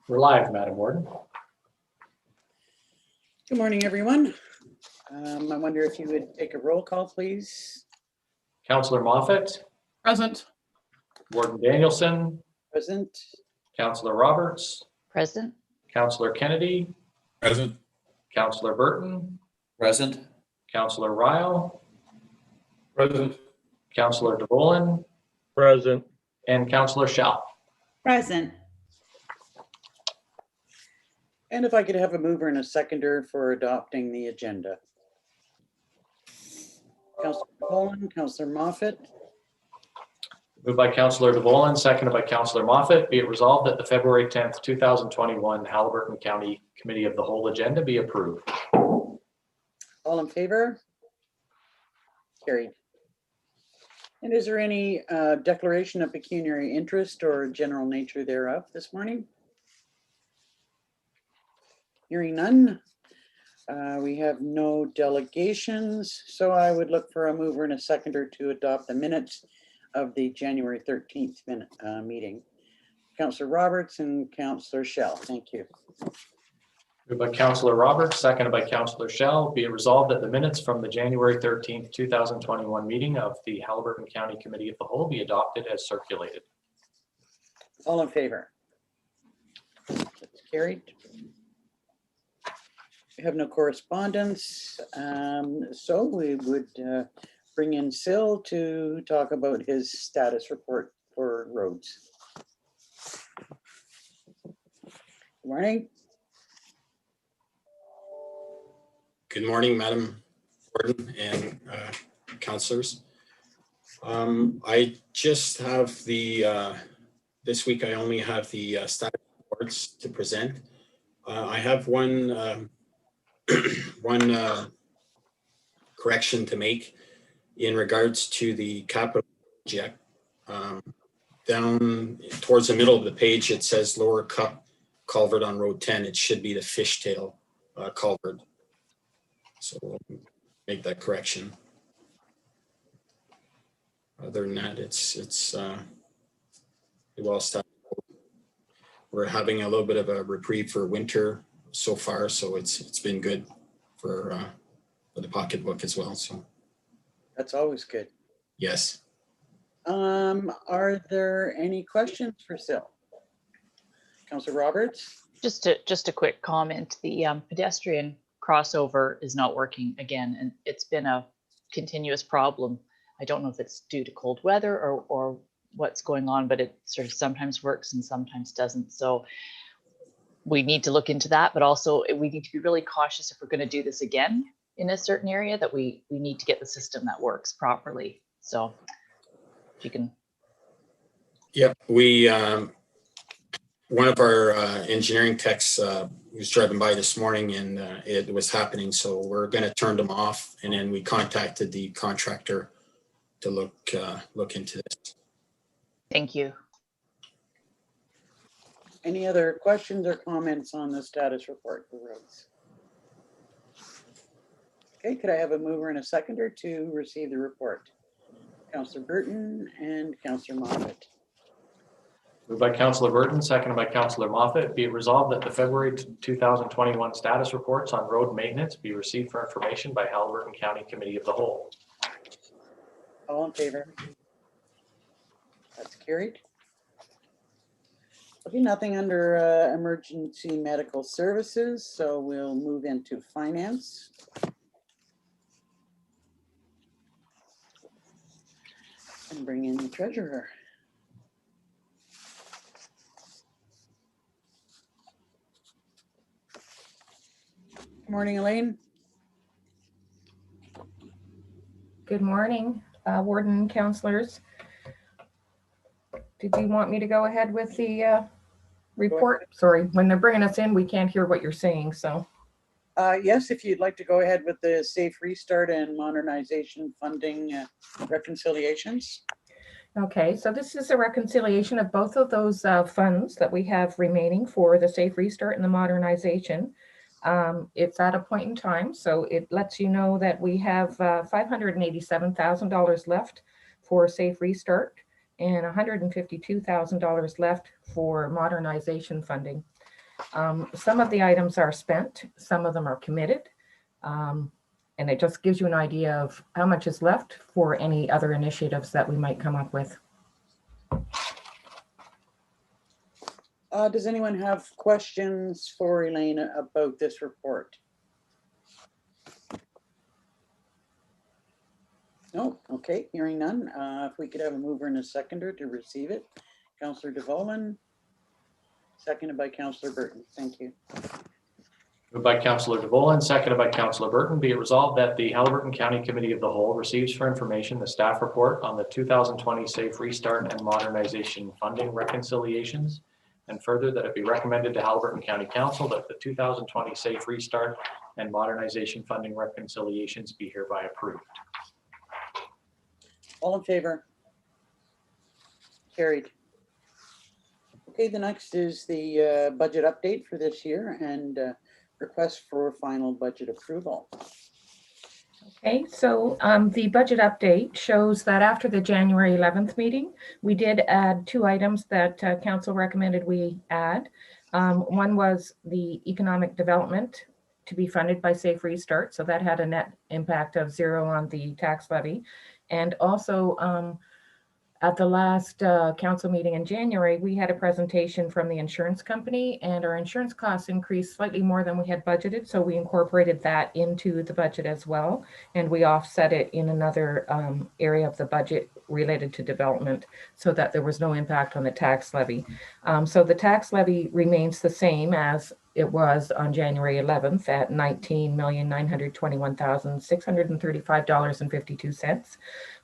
We're live, Madam Warden. Good morning, everyone. I wonder if you would take a roll call, please. Councillor Moffat, Present. Warden Danielson, Present. Councillor Roberts, Present. Councillor Kennedy, Present. Councillor Burton, Present. Councillor Ryle, Present. Councillor DeVolen, Present. and Councillor Schell. Present. And if I could have a mover and a seconder for adopting the agenda. Councillor Poland, Councillor Moffat, Moved by Councillor DeVolen, seconded by Councillor Moffat. Be it resolved that the February 10th, 2021 Haliburton County Committee of the Whole agenda be approved. all in favor? Carried. And is there any declaration of pecuniary interest or general nature thereof this morning? Hearing none. We have no delegations, so I would look for a mover and a seconder to adopt the minutes of the January 13th meeting. Councillor Roberts and Councillor Schell, thank you. Moved by Councillor Roberts, seconded by Councillor Schell. Be it resolved that the minutes from the January 13th, 2021 meeting of the Haliburton County Committee of the Whole be adopted as circulated. All in favor? That's carried. We have no correspondence, so we would bring in Sil to talk about his status report for roads. Good morning. Good morning, Madam Warden and councillors. I just have the, this week I only have the status reports to present. I have one correction to make in regards to the capital project. Down towards the middle of the page, it says Lower Cup Culvert on Road 10. It should be the Fishtail Culvert. So we'll make that correction. Other than that, it's well established. We're having a little bit of a reprieve for winter so far, so it's been good for the pocketbook as well. So That's always good. yes. Are there any questions for Sil? Councillor Roberts? Just a quick comment. The pedestrian crossover is not working again, and it's been a continuous problem. I don't know if it's due to cold weather or what's going on, but it sort of sometimes works and sometimes doesn't. So we need to look into that, but also we need to be really cautious if we're going to do this again in a certain area, that we need to get the system that works properly. So if you can. Yep, we one of our engineering techs was driving by this morning and it was happening, so we're going to turn them off, and then we contacted the contractor to look into this. Thank you. Any other questions or comments on the status report for roads? Okay, could I have a mover and a seconder to receive the report? Councillor Burton and Councillor Moffat. Moved by Councillor Burton, seconded by Councillor Moffat. Be it resolved that the February 2021 status reports on road maintenance be received for information by Haliburton County Committee of the Whole. All in favor? That's carried. Okay, nothing under emergency medical services, so we'll move into finance. And bring in the treasurer. Good morning, Elaine. Good morning, Warden, councillors. Did you want me to go ahead with the report? Sorry, when they're bringing us in, we can't hear what you're saying, so. Yes, if you'd like to go ahead with the Safe Restart and Modernization Funding reconciliations. Okay, so this is a reconciliation of both of those funds that we have remaining for the Safe Restart and the Modernization. It's at a point in time, so it lets you know that we have $587,000 left for Safe Restart and $152,000 left for modernization funding. Some of the items are spent, some of them are committed. And it just gives you an idea of how much is left for any other initiatives that we might come up with. Does anyone have questions for Elaine about this report? No, okay, hearing none. If we could have a mover and a seconder to receive it. Councillor DeVolen, seconded by Councillor Burton. Thank you. Moved by Councillor DeVolen, seconded by Councillor Burton. Be it resolved that the Haliburton County Committee of the Whole receives for information the staff report on the 2020 Safe Restart and Modernization Funding Reconciliations, and further that it be recommended to Haliburton County Council that the 2020 Safe Restart and Modernization Funding Reconciliations be hereby approved. All in favor? Carried. Okay, the next is the budget update for this year and request for final budget approval. Okay, so the budget update shows that after the January 11th meeting, we did add 2 items that council recommended we add. One was the economic development to be funded by Safe Restart. So that had a net impact of 0 on the tax levy. And also at the last council meeting in January, we had a presentation from the insurance company, and our insurance costs increased slightly more than we had budgeted. So we incorporated that into the budget as well. And we offset it in another area of the budget related to development so that there was no impact on the tax levy. So the tax levy remains the same as it was on January 11th at $19,921,635.52.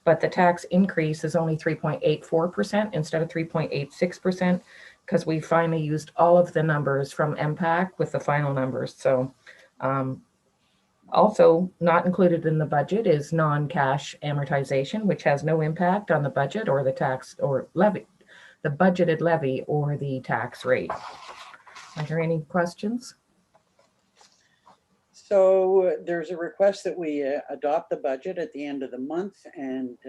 But the tax increase is only 3.84% instead of 3.86% because we finally used all of the numbers from MPAC with the final numbers. So also not included in the budget is non-cash amortization, which has no impact on the budget or the tax or levy, the budgeted levy or the tax rate. Are there any questions? So there's a request that we adopt the budget at the end of the month. And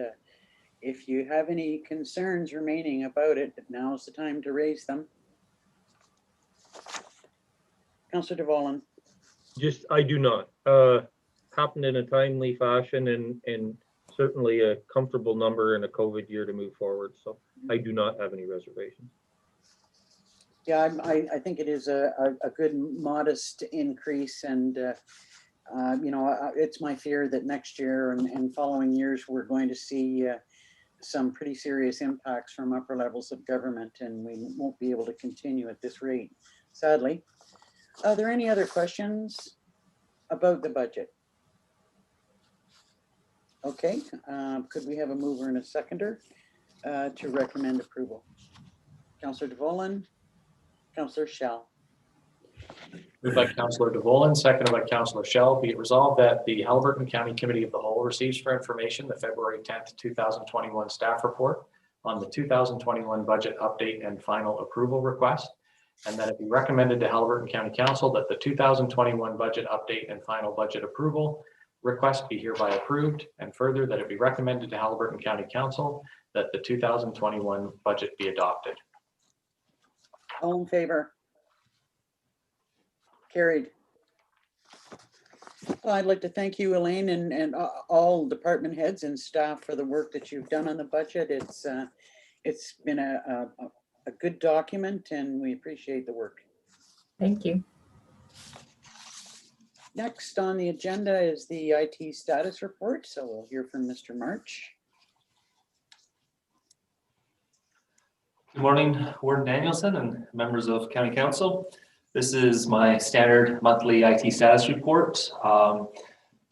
if you have any concerns remaining about it, now's the time to raise them. Councillor DeVolen. I do not. Happened in a timely fashion and certainly a comfortable number in a COVID year to move forward. So I do not have any reservations. Yeah, I think it is a good modest increase, and you know, it's my fear that next year and following years we're going to see some pretty serious impacts from upper levels of government, and we won't be able to continue at this rate, sadly. Are there any other questions about the budget? Okay, could we have a mover and a seconder to recommend approval? Councillor DeVolen. Councillor Shell. Moved by Councillor DeVolen, seconded by Councillor Shell. Be it resolved that the Haliburton County Committee of the Whole receives for information the February 10th, 2021 staff report on the 2021 budget update and final approval request, and that it be recommended to Haliburton County Council that the 2021 budget update and final budget approval request be hereby approved, and further that it be recommended to Haliburton County Council that the 2021 budget be adopted. All in favor? Carried. Well, I'd like to thank you, Elaine, and all department heads and staff for the work that you've done on the budget. It's been a good document, and we appreciate the work. Thank you. Next on the agenda is the IT status report, so we'll hear from Mr. March. Good morning, Warden Danielson and members of County Council. This is my standard monthly IT status report.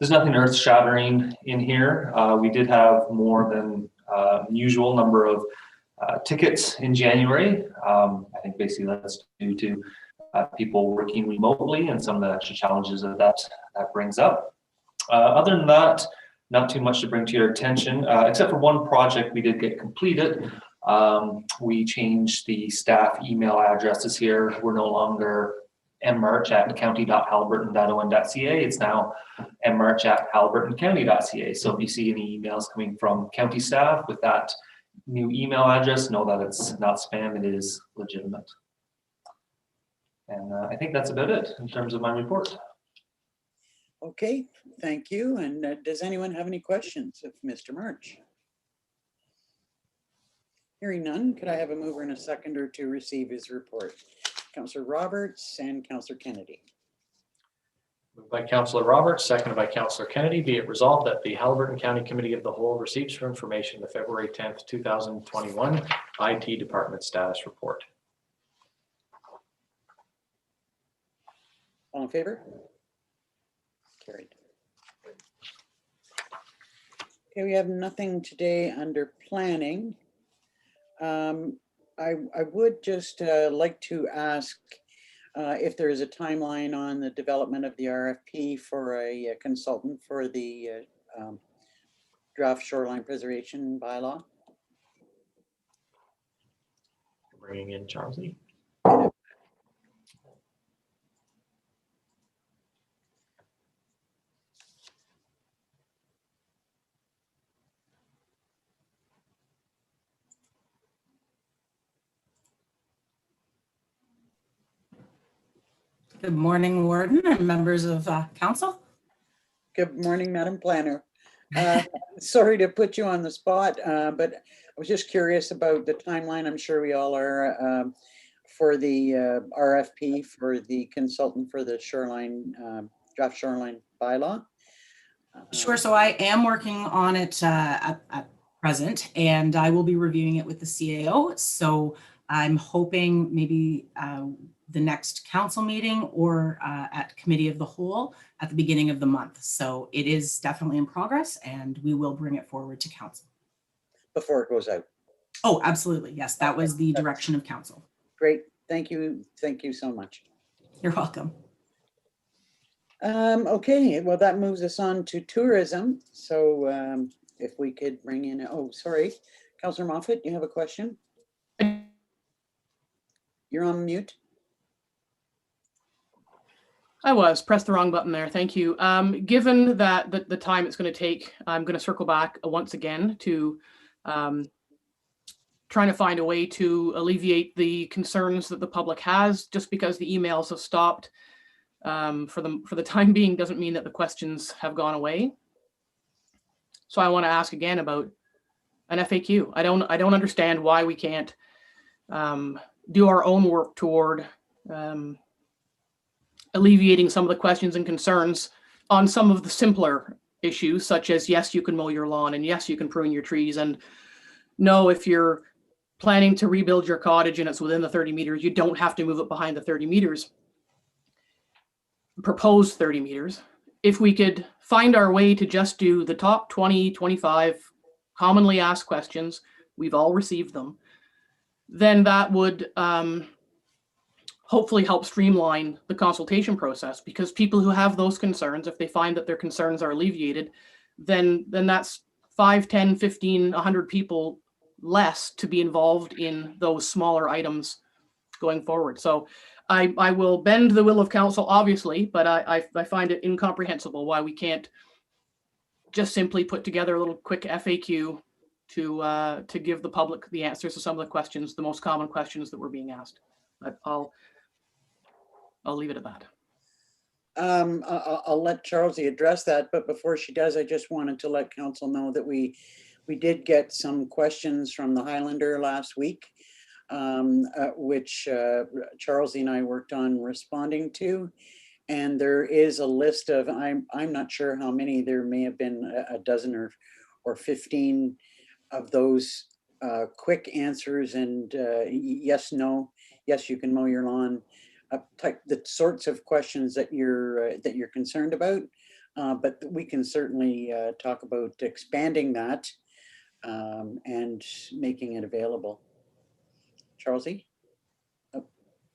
There's nothing earth-shattering in here. We did have more than usual number of tickets in January. I think basically that's due to people working remotely and some of the extra challenges that brings up. Other than that, not too much to bring to your attention, except for one project we did get completed. We changed the staff email addresses here. We're no longer mmarch@county.haliburton.on.ca. It's now mmarch@haliburtoncounty.ca. So if you see any emails coming from county staff with that new email address, know that it's not spam, it is legitimate. And I think that's about it in terms of my report. Okay, thank you. And does anyone have any questions of Mr. March? Hearing none, could I have a mover and a seconder to receive his report? Councillor Roberts and Councillor Kennedy. Moved by Councillor Roberts, seconded by Councillor Kennedy. Be it resolved that the Haliburton County Committee of the Whole receives for information the February 10th, 2021 IT Department Status Report. All in favor? Carried. Okay, we have nothing today under planning. I would just like to ask if there is a timeline on the development of the RFP for a consultant for the draft shoreline preservation bylaw. Bringing in Charlie. Good morning, Warden and members of Council. Good morning, Madam Planner. Sorry to put you on the spot, but I was just curious about the timeline. I'm sure we all are for the RFP for the consultant for the shoreline, draft shoreline bylaw. Sure, so I am working on it at present, and I will be reviewing it with the CAO. So I'm hoping maybe the next council meeting or at committee of the whole at the beginning of the month. So it is definitely in progress, and we will bring it forward to council. Before it goes out. Oh, absolutely. Yes, that was the direction of council. Great. Thank you. Thank you so much. You're welcome. Okay, well, that moves us on to tourism. So if we could bring in, oh, sorry, Councillor Moffat, you have a question? You're on mute. I pressed the wrong button there. Thank you. Given that the time it's going to take, I'm going to circle back once again to trying to find a way to alleviate the concerns that the public has. Just because the emails have stopped for the time being doesn't mean that the questions have gone away. So I want to ask again about an FAQ. I don't understand why we can't do our own work toward alleviating some of the questions and concerns on some of the simpler issues, such as, yes, you can mow your lawn, and yes, you can prune your trees, and no, if you're planning to rebuild your cottage and it's within the 30 meters, you don't have to move it behind the 30 meters, proposed 30 meters. If we could find our way to just do the top 20, 25 commonly asked questions, we've all received them, then that would hopefully help streamline the consultation process, because people who have those concerns, if they find that their concerns are alleviated, then that's 5, 10, 15, 100 people less to be involved in those smaller items going forward. So I will bend the will of council, obviously, but I find it incomprehensible why we can't just simply put together a little quick FAQ to give the public the answers to some of the questions, the most common questions that were being asked. But I'll leave it at that. I'll let Charlesie address that, but before she does, I just wanted to let council know that we did get some questions from the Highlander last week, which Charlesie and I worked on responding to. And there is a list of, I'm not sure how many, there may have been a dozen or 15 of those quick answers, and yes, no, yes, you can mow your lawn, type the sorts of questions that you're concerned about. But we can certainly talk about expanding that and making it available. Charlesie?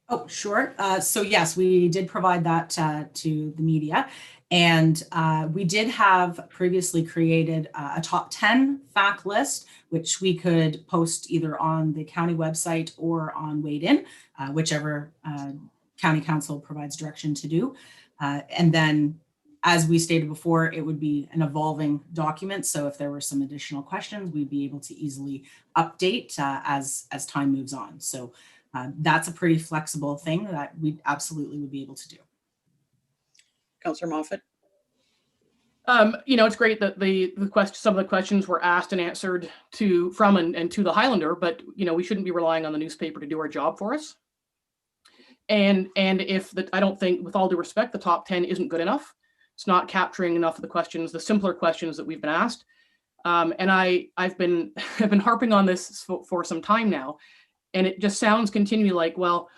Oh, sure. So yes, we did provide that to the media, and we did have previously created a top 10 fact list, which we could post either on the county website or on Wade In, whichever county council provides direction to do. And then, as we stated before, it would be an evolving document. So if there were some additional questions, we'd be able to easily update as time moves on. So that's a pretty flexible thing that we absolutely would be able to do. Councillor Moffat? It's great that some of the questions were asked and answered from and to the Highlander, but we shouldn't be relying on the newspaper to do our job for us. And I don't think, with all due respect, the top 10 isn't good enough. It's not capturing enough of the questions, the simpler questions that we've been asked. And I've been harping on this for some time now, and it just sounds continually like, well,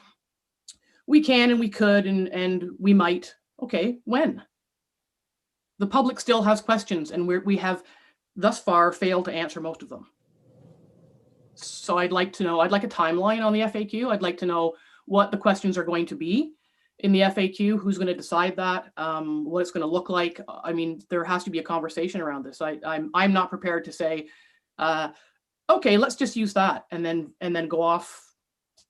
we can and we could and we might. Okay, when? The public still has questions, and we have thus far failed to answer most of them. So I'd like a timeline on the FAQ. I'd like to know what the questions are going to be in the FAQ, who's going to decide that, what it's going to look like. I mean, there has to be a conversation around this. I'm not prepared to say, okay, let's just use that and then go off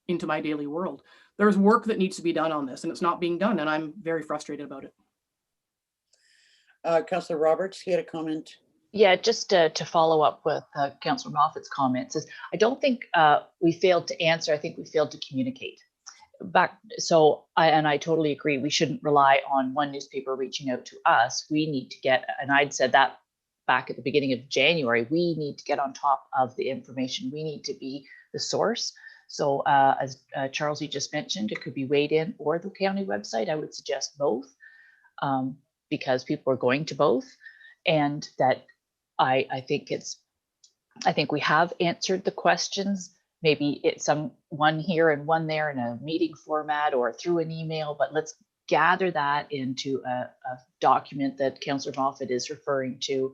into my daily world. There's work that needs to be done on this, and it's not being done, and I'm very frustrated about it. Councillor Roberts, he had a comment. Yeah, just to follow up with Councillor Moffat's comments, I don't think we failed to answer. I think we failed to communicate. I totally agree. We shouldn't rely on one newspaper reaching out to us. We need to get, and I'd said that back at the beginning of January, we need to get on top of the information. We need to be the source. So as Charles, you just mentioned, it could be Wade In or the county website. I would suggest both because people are going to both. And that I think we have answered the questions. Maybe it's one here and one there in a meeting format or through an email, but let's gather that into a document that Councillor Moffat is referring to,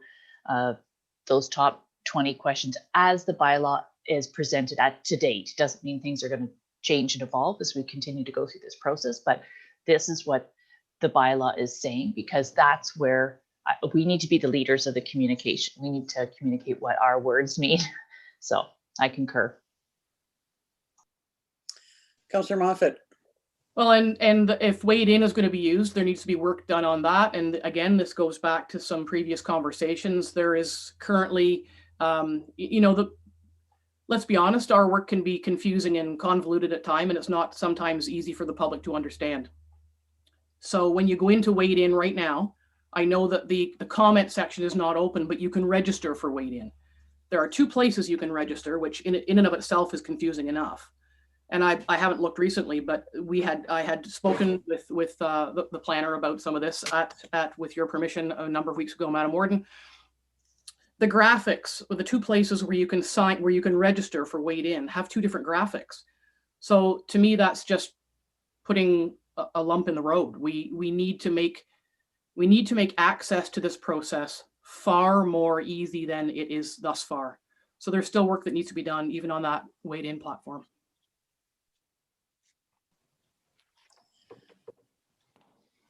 those top 20 questions as the bylaw is presented to date. Doesn't mean things are going to change and evolve as we continue to go through this process, but this is what the bylaw is saying, because that's where we need to be the leaders of the communication. We need to communicate what our words mean. So I concur. Councillor Moffat. Well, and if Wade In is going to be used, there needs to be work done on that. And again, this goes back to some previous conversations. There is currently, let's be honest, our work can be confusing and convoluted at times, and it's not sometimes easy for the public to understand. So when you go into Wade In right now, I know that the comment section is not open, but you can register for Wade In. There are 2 places you can register, which in and of itself is confusing enough. And I haven't looked recently, but I had spoken with the planner about some of this with your permission a number of weeks ago, Madam Warden. The graphics, or the 2 places where you can register for Wade In, have 2 different graphics. So to me, that's just putting a lump in the road. We need to make access to this process far more easy than it is thus far. So there's still work that needs to be done even on that Wade In platform.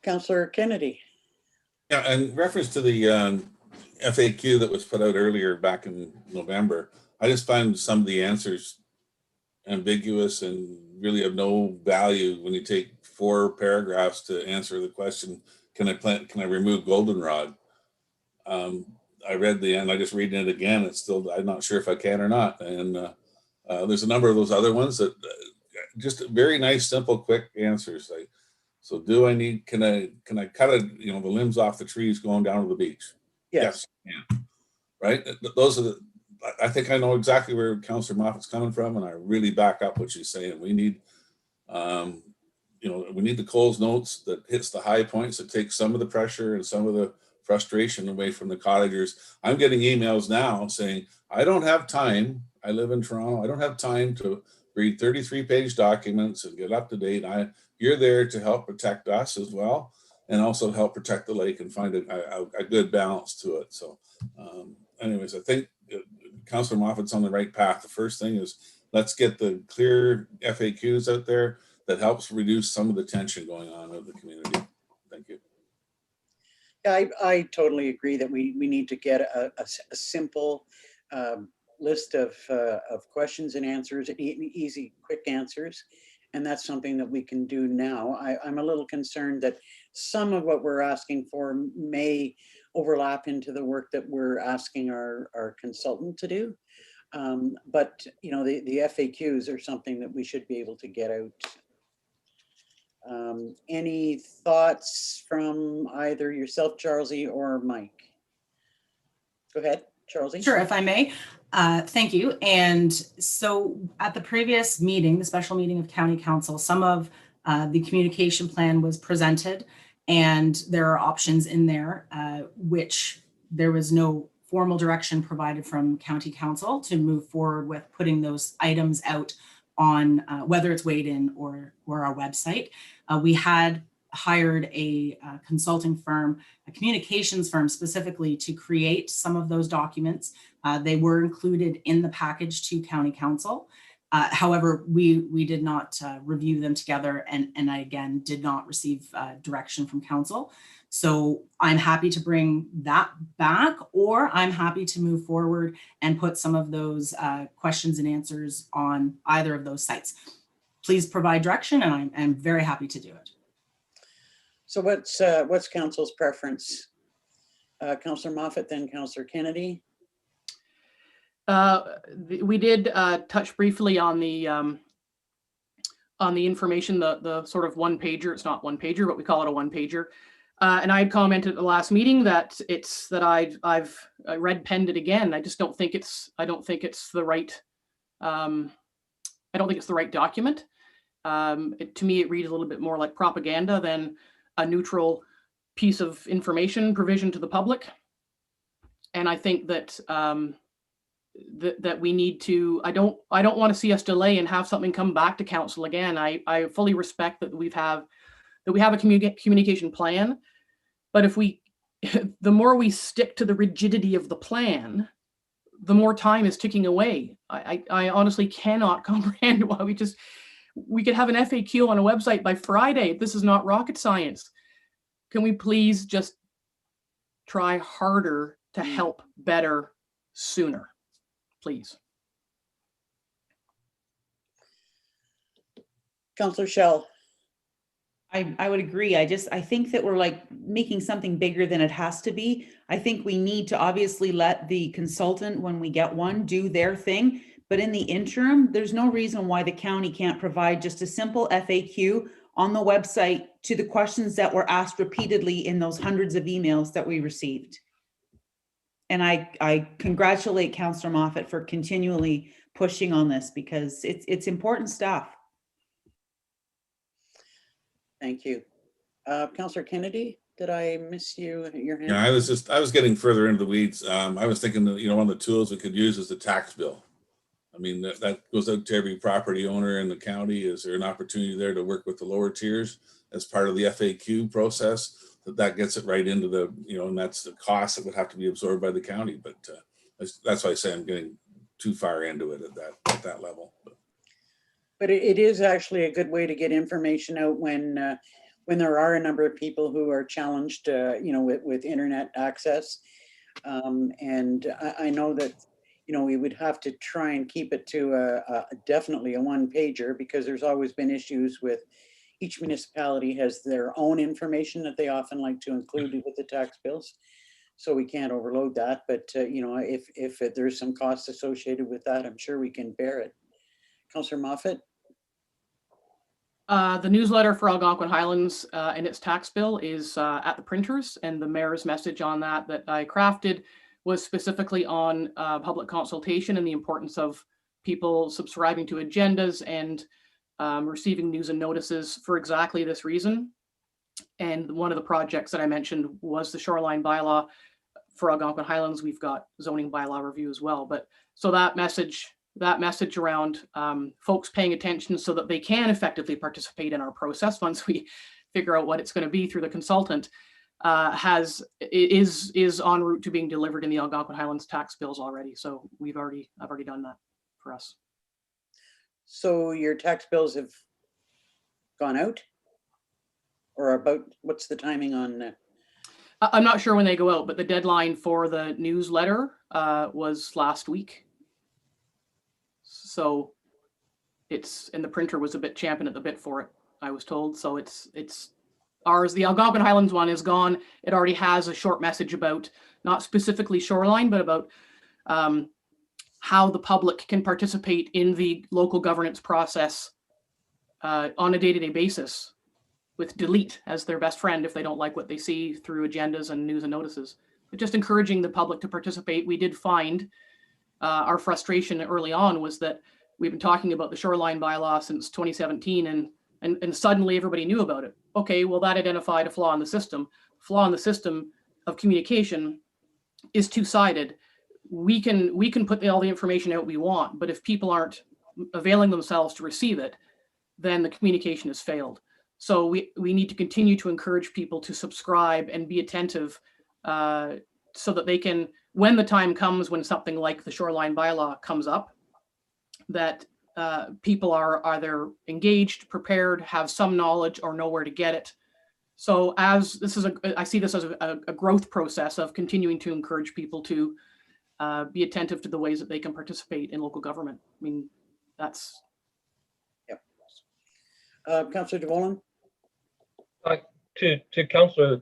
Councillor Kennedy. Yeah, in reference to the FAQ that was put out earlier back in November, I just find some of the answers ambiguous and really of no value when you take 4 paragraphs to answer the question, can I remove goldenrod? I read the end, I just reading it again, it's still, I'm not sure if I can or not. And there's a number of those other ones that just very nice, simple, quick answers. Like, so do I need, can I cut the limbs off the trees going down to the beach? Yes. Yeah. Right. Those are I think I know exactly where Councillor Moffat's coming from, and I really back up what she's saying. We need, we need the Coles Notes that hits the high points, that takes some of the pressure and some of the frustration away from the cottagers. I'm getting emails now saying, I don't have time. I live in Toronto. I don't have time to read 33-page documents and get up to date. You're there to help protect us as well, and also help protect the lake and find a good balance to it. So anyways, I think Councillor Moffat's on the right path. The first thing is, let's get the clear FAQs out there that helps reduce some of the tension going on in the community. Thank you. Yeah, I totally agree that we need to get a simple list of questions and answers, easy, quick answers. And that's something that we can do now. I'm a little concerned that some of what we're asking for may overlap into the work that we're asking our consultant to do. But, you know, the FAQs are something that we should be able to get out. Any thoughts from either yourself, Charlesie, or Mike? Go ahead, Charlesie. Sure, if I may. Thank you. And so at the previous meeting, the special meeting of County Council, some of the communication plan was presented, and there are options in there, which there was no formal direction provided from County Council to move forward with putting those items out on whether it's weighed in or our website. We had hired a consulting firm, a communications firm specifically to create some of those documents. They were included in the package to County Council. However, we did not review them together, and I again did not receive direction from Council. So I'm happy to bring that back, or I'm happy to move forward and put some of those questions and answers on either of those sites. Please provide direction, and I'm very happy to do it. So what's Council's preference? Councillor Moffat, then Councillor Kennedy. We did touch briefly on the information, the sort of one pager. It's not one pager, but we call it a one pager. And I had commented at the last meeting that I've red penned it again. I just don't think it's the right. I don't think it's the right document. To me, it reads a little bit more like propaganda than a neutral piece of information provision to the public. And I think that that we need to, I don't want to see us delay and have something come back to council again. I fully respect that we have a communication plan, but if we, the more we stick to the rigidity of the plan, the more time is ticking away. I honestly cannot comprehend why we could have an FAQ on a website by Friday. This is not rocket science. Can we please just try harder to help better sooner, please? Councillor Shell. I would agree. I think that we're like making something bigger than it has to be. I think we need to obviously let the consultant, when we get one, do their thing. But in the interim, there's no reason why the county can't provide just a simple FAQ on the website to the questions that were asked repeatedly in those hundreds of emails that we received. And I congratulate Councillor Moffat for continually pushing on this, because it's important stuff. Thank you. Councillor Kennedy, did I miss your hand? Yeah, I was getting further into the weeds. I was thinking that, one of the tools we could use is the tax bill. I mean, that goes out to every property owner in the county. Is there an opportunity there to work with the lower tiers as part of the FAQ process? That gets it right into the, and that's the cost that would have to be absorbed by the county. But that's why I say I'm getting too far into it at that level. But it is actually a good way to get information out when there are a number of people who are challenged, with internet access. And I know that, we would have to try and keep it to definitely a one pager, because there's always been issues with each municipality has their own information that they often like to include with the tax bills. So we can't overload that. But, if there's some cost associated with that, I'm sure we can bear it. Councillor Moffat. The newsletter for Algonquin Highlands and its tax bill is at the printers, and the mayor's message on that I crafted was specifically on public consultation and the importance of people subscribing to agendas and receiving news and notices for exactly this reason. And one of the projects that I mentioned was the shoreline bylaw for Algonquin Highlands. We've got zoning bylaw review as well. But so that message around folks paying attention so that they can effectively participate in our process once we figure out what it's going to be through the consultant is en route to being delivered in the Algonquin Highlands tax bills already. So I've already done that for us. So your tax bills have gone out, or what's the timing on that? I'm not sure when they go out, but the deadline for the newsletter was last week. So and the printer was a bit champing at the bit for it, I was told. So it's ours. The Algonquin Highlands one is gone. It already has a short message about not specifically shoreline, but about how the public can participate in the local governance process on a day-to-day basis with delete as their best friend if they don't like what they see through agendas and news and notices. But just encouraging the public to participate. We did find our frustration early on was that we've been talking about the shoreline bylaw since 2017 and suddenly everybody knew about it. Okay, well, that identified a flaw in the system. Flaw in the system of communication is two-sided. We can put all the information out we want, but if people aren't availing themselves to receive it, then the communication has failed. So we need to continue to encourage people to subscribe and be attentive so that they can, when the time comes when something like the shoreline bylaw comes up, that people are either engaged, prepared, have some knowledge, or know where to get it. So as this is I see this as a growth process of continuing to encourage people to be attentive to the ways that they can participate in local government. I mean, that's. Yep. Councillor DeVolen? To Councillor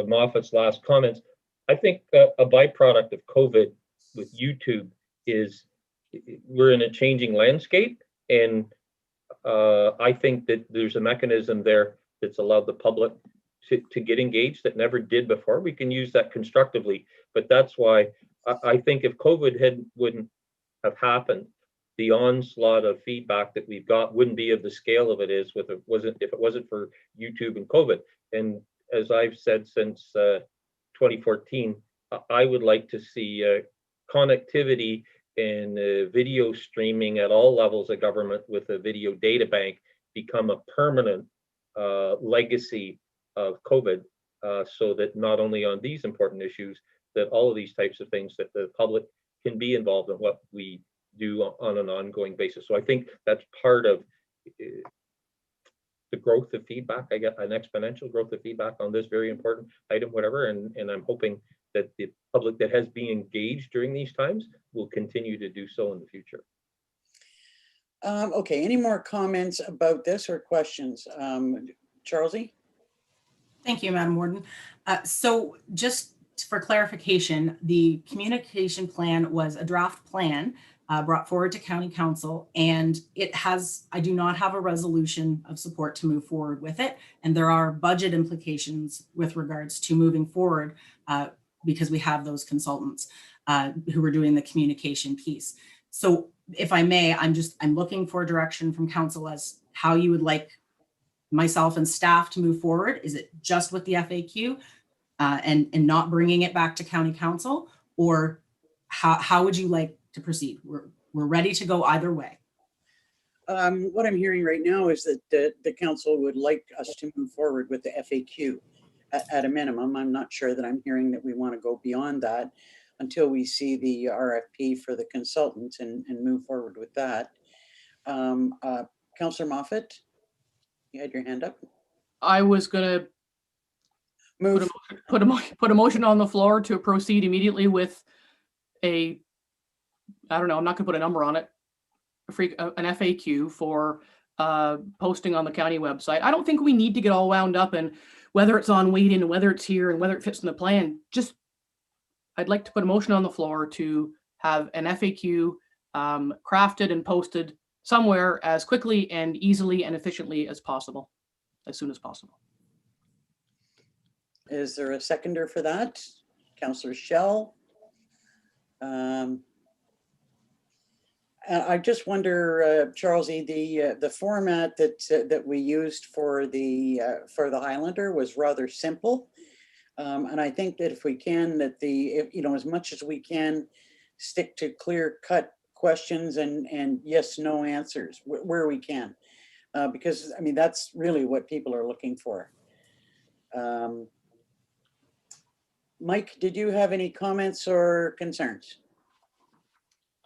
Moffat's last comments, I think a byproduct of COVID with YouTube is we're in a changing landscape, and I think that there's a mechanism there that's allowed the public to get engaged that never did before. We can use that constructively, but that's why I think if COVID wouldn't have happened, the onslaught of feedback that we've got wouldn't be of the scale of it is if it wasn't for YouTube and COVID. And as I've said since 2014, I would like to see connectivity and video streaming at all levels of government with a video data bank become a permanent legacy of COVID, so that not only on these important issues, that all of these types of things that the public can be involved in what we do on an ongoing basis. So I think that's part of the growth of feedback. I get an exponential growth of feedback on this very important item, whatever, and I'm hoping that the public that has been engaged during these times will continue to do so in the future. Okay, any more comments about this or questions? Charlesy? Thank you, Madam Warden. So just for clarification, the communication plan was a draft plan brought forward to County Council, and I do not have a resolution of support to move forward with it. And there are budget implications with regards to moving forward because we have those consultants who are doing the communication piece. So if I may, I'm looking for direction from Council as how you would like myself and staff to move forward. Is it just with the FAQ and not bringing it back to County Council, or how would you like to proceed? We're ready to go either way. What I'm hearing right now is that the council would like us to move forward with the FAQ at a minimum. I'm not sure that I'm hearing that we want to go beyond that until we see the RFP for the consultants and move forward with that. Councillor Moffat, you had your hand up. I was gonna put a motion on the floor to proceed immediately with I don't know, I'm not gonna put a number on it, an FAQ for posting on the county website. I don't think we need to get all wound up in whether it's on Wade and whether it's here and whether it fits in the plan. Just, I'd like to put a motion on the floor to have an FAQ crafted and posted somewhere as quickly and easily and efficiently as possible, as soon as possible. Is there a seconder for that? Councillor Shell? I just wonder, Charlesy, the format that we used for the Highlander was rather simple, and I think that if we can, that as much as we can, stick to clear-cut questions and yes/no answers where we can, because I mean that's really what people are looking for. Mike, did you have any comments or concerns?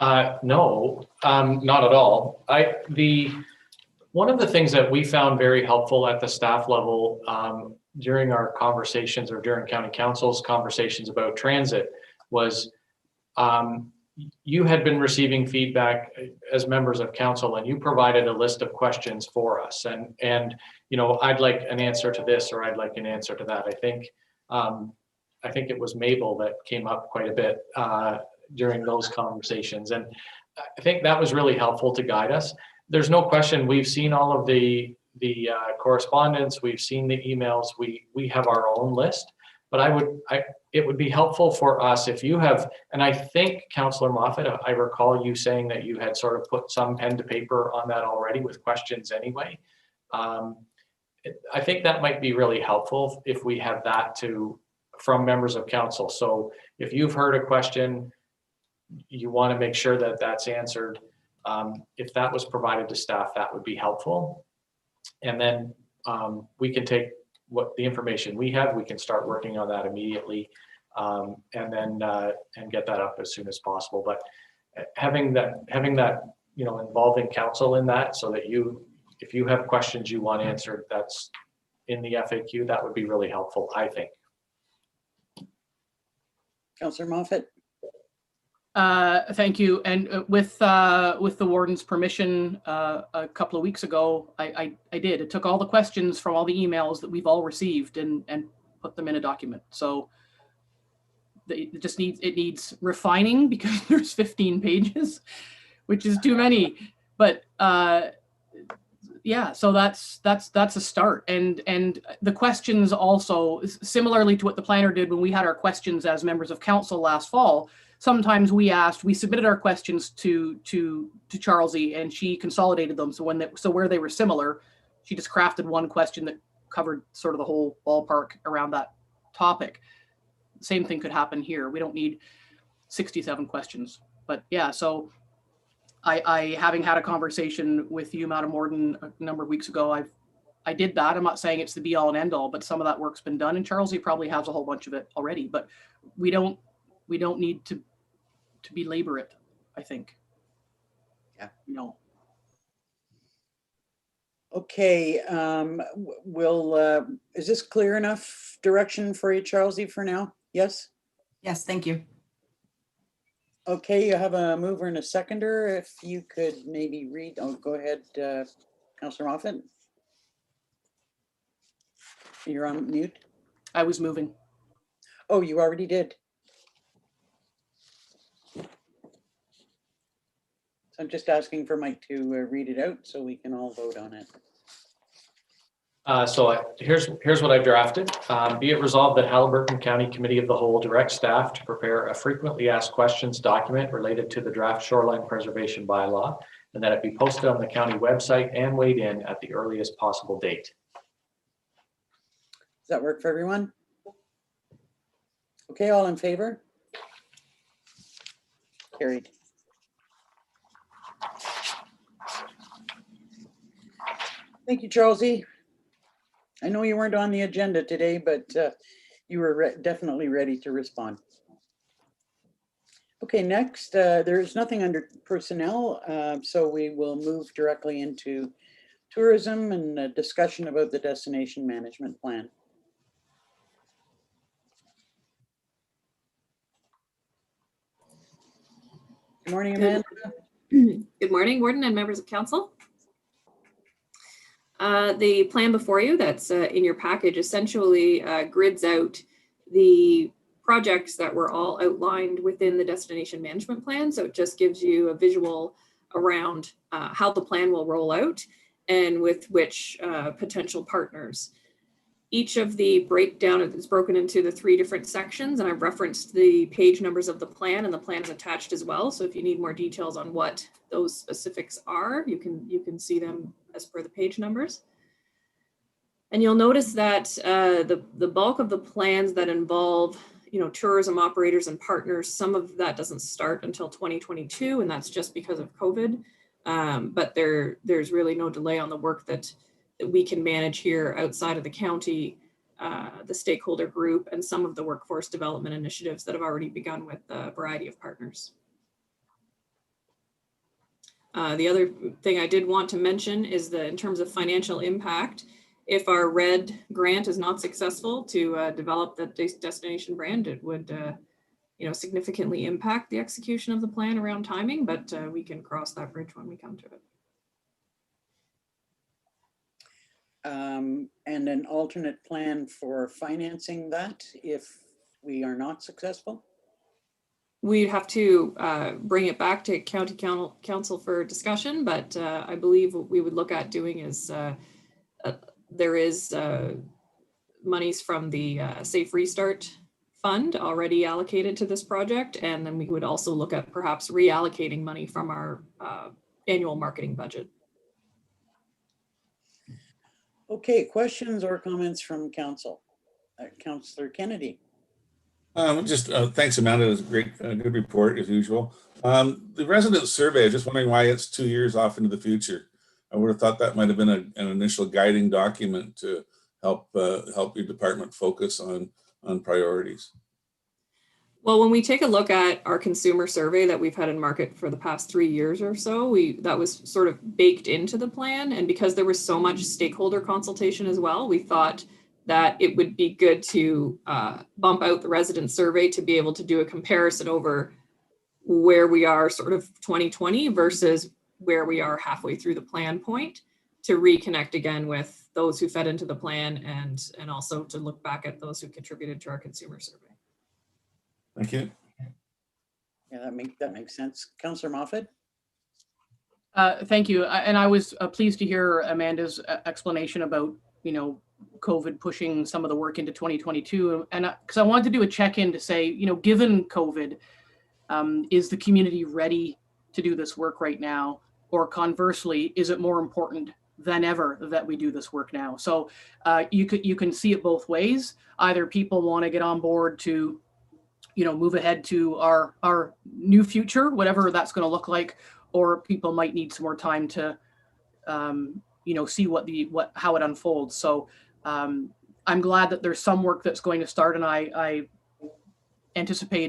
No, not at all. One of the things that we found very helpful at the staff level during our conversations or during County Council's conversations about transit was you had been receiving feedback as members of council, and you provided a list of questions for us. And I'd like an answer to this, or I'd like an answer to that. I think it was Mabel that came up quite a bit during those conversations. And I think that was really helpful to guide us. There's no question, we've seen all of the correspondence, we've seen the emails, we have our own list. But it would be helpful for us if you have, and I think Councillor Moffat, I recall you saying that you had sort of put some pen to paper on that already with questions anyway. I think that might be really helpful if we have that from members of council. So if you've heard a question, you want to make sure that that's answered. If that was provided to staff, that would be helpful. And then we can take what the information we have, we can start working on that immediately, and then and get that up as soon as possible. But having that, involving council in that, so that if you have questions you want answered, that's in the FAQ, that would be really helpful, I think. Councillor Moffat. Thank you. And with the warden's permission, a couple of weeks ago, I did. It took all the questions from all the emails that we've all received and put them in a document. So it needs refining because there's 15 pages, which is too many. But yeah, so that's a start. And the questions also, similarly to what the planner did when we had our questions as members of council last fall. Sometimes we submitted our questions to Charlesy, and she consolidated them. So where they were similar, she just crafted one question that covered sort of the whole ballpark around that topic. Same thing could happen here. We don't need 67 questions, but yeah. So I having had a conversation with you, Madam Warden, a number of weeks ago, I did that. I'm not saying it's the be all and end all, but some of that work's been done, and Charlesy probably has a whole bunch of it already. But we don't need to belabor it, I think. Yeah. No. Okay, is this clear enough direction for you, Charlesy, for now? Yes? Yes, thank you. Okay, you have a mover and a seconder. If you could maybe read, go ahead, Councillor Moffat. You're on mute. I was moving. Oh, you already did. So I'm just asking for Mike to read it out so we can all vote on it. Here's what I've drafted. Be it resolved that Haliburton County Committee of the Whole directs staff to prepare a frequently asked questions document related to the draft shoreline preservation bylaw, and that it be posted on the county website and weighed in at the earliest possible date. Does that work for everyone? Okay, all in favor? Carried. Thank you, Charlesy. I know you weren't on the agenda today, but you were definitely ready to respond. Okay, next, there's nothing under personnel, so we will move directly into tourism and a discussion about the destination management plan. Good morning, Amanda. Good morning, Warden and members of council. The plan before you that's in your package essentially grids out the projects that were all outlined within the destination management plan. So it just gives you a visual around how the plan will roll out and with which potential partners. Each of the breakdown is broken into the 3 different sections, and I've referenced the page numbers of the plan, and the plan is attached as well. So if you need more details on what those specifics are, you can see them as per the page numbers. And you'll notice that the bulk of the plans that involve, tourism operators and partners, some of that doesn't start until 2022, and that's just because of COVID. But there's really no delay on the work that we can manage here outside of the county, the stakeholder group, and some of the workforce development initiatives that have already begun with a variety of partners. The other thing I did want to mention is that in terms of financial impact, if our RED grant is not successful to develop the destination brand, it would significantly impact the execution of the plan around timing, but we can cross that bridge when we come to it. And an alternate plan for financing that if we are not successful? we'd have to bring it back to county council for discussion, but I believe what we would look at doing is there is monies from the Safe Restart Fund already allocated to this project, and then we would also look at perhaps reallocating money from our annual marketing budget. Okay, questions or comments from council? Councillor Kennedy. Just thanks, Amanda. It was a great, good report as usual. The resident survey, I'm just wondering why it's 2 years off into the future. I would have thought that might have been an initial guiding document to help your department focus on priorities. Well, when we take a look at our consumer survey that we've had in market for the past 3 years or so, that was sort of baked into the plan. And because there was so much stakeholder consultation as well, we thought that it would be good to bump out the resident survey to be able to do a comparison over where we are sort of 2020 versus where we are halfway through the plan point, to reconnect again with those who fed into the plan and also to look back at those who contributed to our consumer survey. Thank you. Yeah, that makes sense. Councillor Moffat. Thank you. And I was pleased to hear Amanda's explanation about, COVID pushing some of the work into 2022. And because I wanted to do a check-in to say, given COVID, is the community ready to do this work right now? Or conversely, is it more important than ever that we do this work now? So you can see it both ways. Either people want to get on board to, move ahead to our new future, whatever that's going to look like, or people might need some more time to, see how it unfolds. So I'm glad that there's some work that's going to start, and I anticipate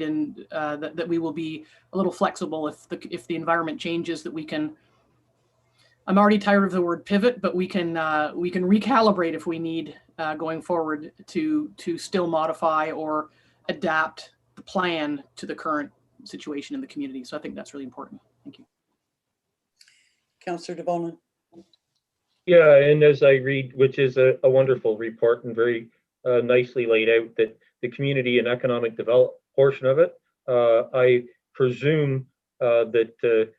that we will be a little flexible if the environment changes, that we can. I'm already tired of the word pivot, but we can recalibrate if we need going forward to still modify or adapt the plan to the current situation in the community. So I think that's really important. Thank you. Councillor DeVolen. Yeah, and as I read, which is a wonderful report and very nicely laid out, that the community and economic development portion of it, I presume that the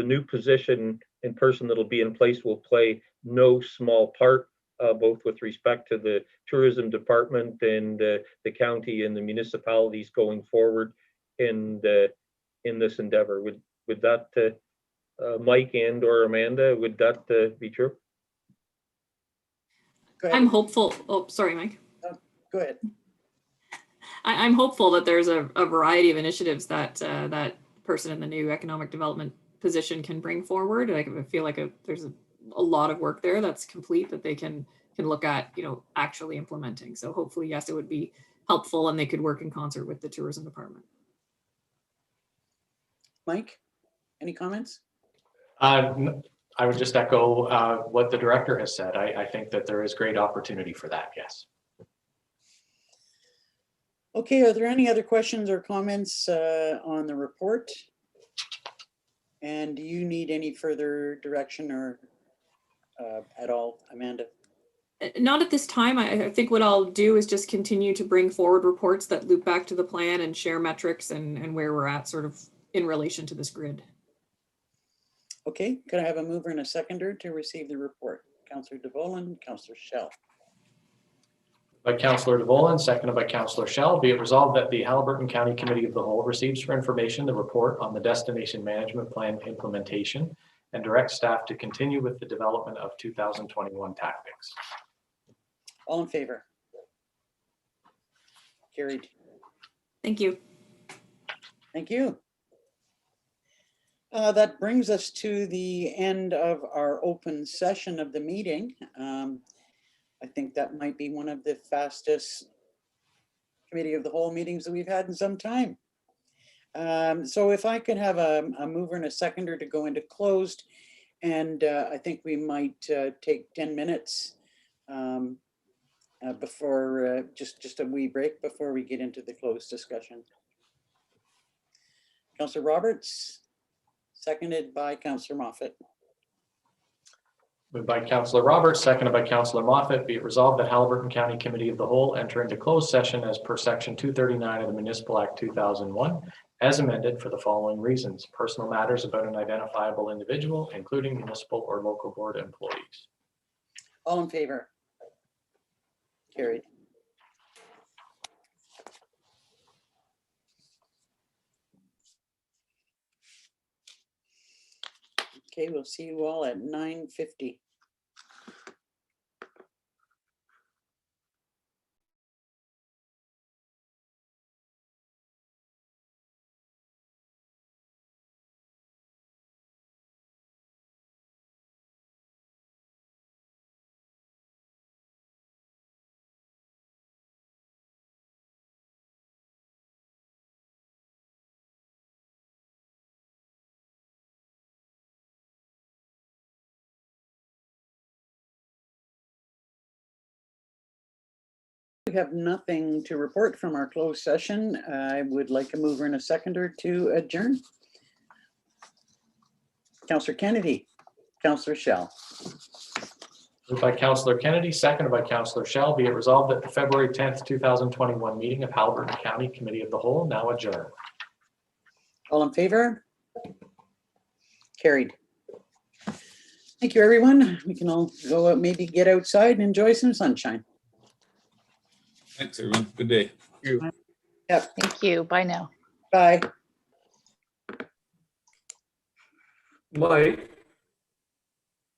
new position and person that'll be in place will play no small part, both with respect to the tourism department and the county and the municipalities going forward in this endeavor. Would that, Mike and or Amanda, would that be true? I'm hopeful. Oh, sorry, Mike. Go ahead. I'm hopeful that there's a variety of initiatives that that person in the new economic development position can bring forward. I feel like there's a lot of work there that's complete that they can look at, actually implementing. So hopefully, yes, it would be helpful and they could work in concert with the tourism department. Mike, any comments? I would just echo what the director has said. I think that there is great opportunity for that, yes. Okay, are there any other questions or comments on the report? And do you need any further direction or at all, Amanda? Not at this time. I think what I'll do is just continue to bring forward reports that loop back to the plan and share metrics and where we're at sort of in relation to this grid. Okay, could I have a mover and a seconder to receive the report? Councillor DeVolen, Councillor Schell. By Councillor DeVolen, seconded by Councillor Schell, be it resolved that the Haliburton County Committee of the Whole receives for information the report on the Destination Management Plan implementation and directs staff to continue with the development of 2021 tactics. All in favor? Carried. Thank you. Thank you. That brings us to the end of our open session of the meeting. I think that might be one of the fastest Committee of the Whole meetings that we've had in some time. So if I could have a mover and a seconder to go into closed, and I think we might take 10 minutes before just a wee break before we get into the closed discussion. Councillor Roberts, seconded by Councillor Moffat. Moved by Councillor Roberts, seconded by Councillor Moffat, be it resolved that Haliburton County Committee of the Whole enter into closed session as per section 239 of the Municipal Act 2001 as amended for the following reasons: personal matters about an identifiable individual, including municipal or local board employees. All in favor? Carried. Okay, we'll see you all at 9:50. We have nothing to report from our closed session. I would like a mover and a seconder to adjourn. Councillor Kennedy, Councillor Shell. Moved by Councillor Kennedy, seconded by Councillor Shell. Be it resolved that the February 10th, 2021 meeting of Haliburton County Committee of the Whole now adjourned. All in favor? Carried. Thank you, everyone. We can all go out, maybe get outside and enjoy some sunshine. Thanks, everyone. Good day. Yep, Thank you. Bye now. bye. Mike,